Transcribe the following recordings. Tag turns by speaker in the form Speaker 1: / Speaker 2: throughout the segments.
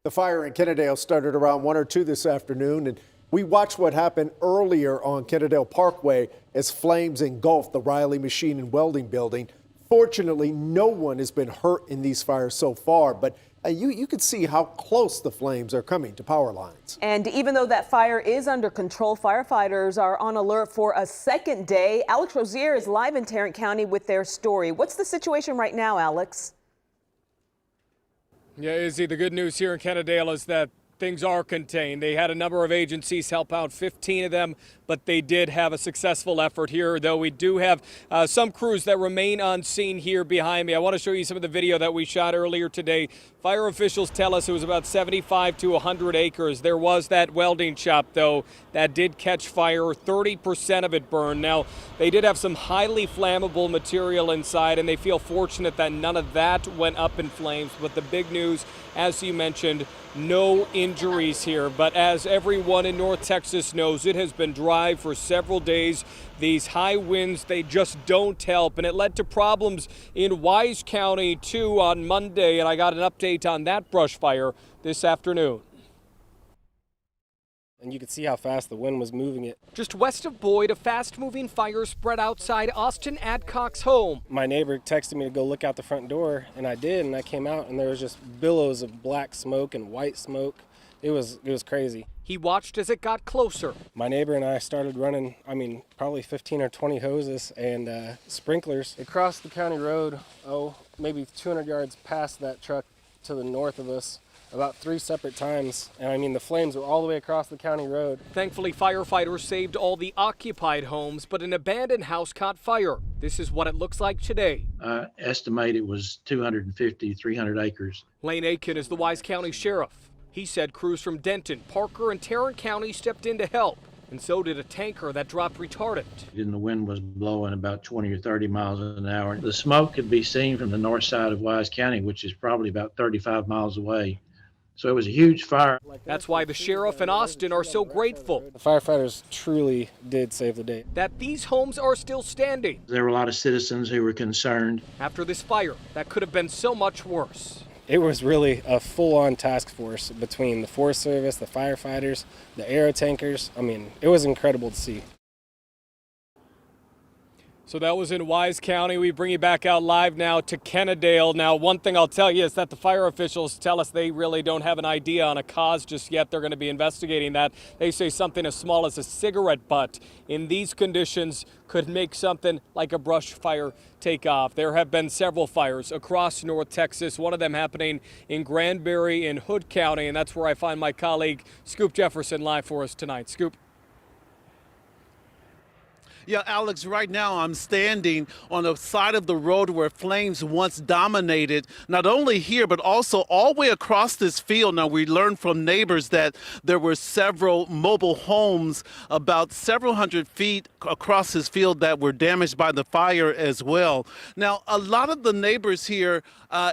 Speaker 1: The fire in Kennedale started around 1 or 2 this afternoon, and we watched what happened earlier on Kennedale Parkway as flames engulfed the Riley Machine and Welding Building. Fortunately, no one has been hurt in these fires so far, but you can see how close the flames are coming to power lines.
Speaker 2: And even though that fire is under control, firefighters are on alert for a second day. Alex Rozier is live in Tarrant County with their story. What's the situation right now, Alex?
Speaker 3: Yeah, Izzy, the good news here in Kennedale is that things are contained. They had a number of agencies help out, 15 of them, but they did have a successful effort here, though we do have some crews that remain on scene here behind me. I want to show you some of the video that we shot earlier today. Fire officials tell us it was about 75 to 100 acres. There was that welding shop, though, that did catch fire. 30% of it burned. Now, they did have some highly flammable material inside, and they feel fortunate that none of that went up in flames. But the big news, as you mentioned, no injuries here. But as everyone in North Texas knows, it has been dry for several days. These high winds, they just don't help. And it led to problems in Wise County, too, on Monday. And I got an update on that brush fire this afternoon.
Speaker 4: And you could see how fast the wind was moving it.
Speaker 3: Just west of Boyd, a fast-moving fire spread outside Austin Adcock's home.
Speaker 4: My neighbor texted me to go look out the front door, and I did, and I came out, and there was just billows of black smoke and white smoke. It was crazy.
Speaker 3: He watched as it got closer.
Speaker 4: My neighbor and I started running, probably 15 or 20 hoses and sprinklers across the county road, maybe 200 yards past that truck to the north of us. About 3 separate times, and the flames were all the way across the county road.
Speaker 3: Thankfully, firefighters saved all the occupied homes, but an abandoned house caught fire. This is what it looks like today.
Speaker 5: I estimate it was 250, 300 acres.
Speaker 3: Lane Aiken is the Wise County Sheriff. He said crews from Denton, Parker, and Tarrant County stepped in to help, and so did a tanker that dropped retardant.
Speaker 5: And the wind was blowing about 20 or 30 miles an hour. The smoke could be seen from the north side of Wise County, which is probably about 35 miles away. So it was a huge fire.
Speaker 3: That's why the sheriff and Austin are so grateful.
Speaker 4: The firefighters truly did save the day.
Speaker 3: That these homes are still standing.
Speaker 5: There were a lot of citizens who were concerned.
Speaker 3: After this fire, that could have been so much worse.
Speaker 4: It was really a full-on task force between the Forest Service, the firefighters, the aero tankers. It was incredible to see.
Speaker 3: So that was in Wise County. We bring you back out live now to Kennedale. Now, one thing I'll tell you is that the fire officials tell us they really don't have an idea on a cause just yet. They're going to be investigating that. They say something as small as a cigarette butt in these conditions could make something like a brush fire take off. There have been several fires across North Texas, one of them happening in Granbury in Hood County, and that's where I find my colleague Scoop Jefferson live for us tonight. Scoop.
Speaker 6: Yeah, Alex, right now I'm standing on the side of the road where flames once dominated, not only here, but also all the way across this field. Now, we learned from neighbors that there were several mobile homes about several hundred feet across this field that were damaged by the fire as well. Now, a lot of the neighbors here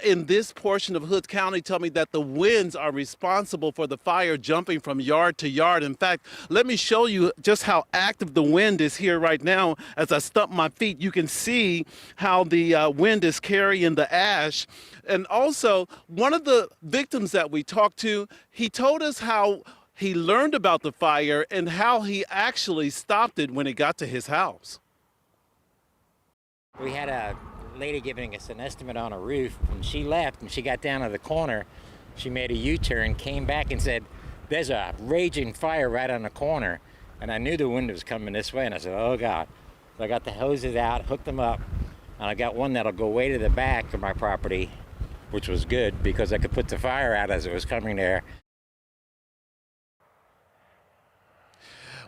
Speaker 6: in this portion of Hood County tell me that the winds are responsible for the fire jumping from yard to yard. In fact, let me show you just how active the wind is here right now. As I stump my feet, you can see how the wind is carrying the ash. And also, one of the victims that we talked to, he told us how he learned about the fire and how he actually stopped it when it got to his house.
Speaker 7: We had a lady giving us an estimate on a roof. When she left and she got down to the corner, she made a U-turn, came back and said, "There's a raging fire right on the corner." And I knew the wind was coming this way, and I said, "Oh God." So I got the hoses out, hooked them up, and I got one that'll go way to the back of my property, which was good because I could put the fire out as it was coming there.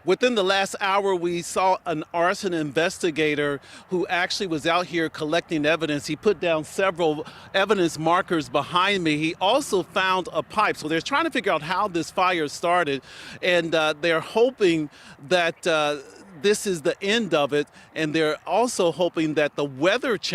Speaker 6: Within the last hour, we saw an arson investigator who actually was out here collecting evidence. He put down several evidence markers behind me. He also found a pipe. So they're trying to figure out how this fire started, and they're hoping that this is the end of it, and they're also hoping that the weather change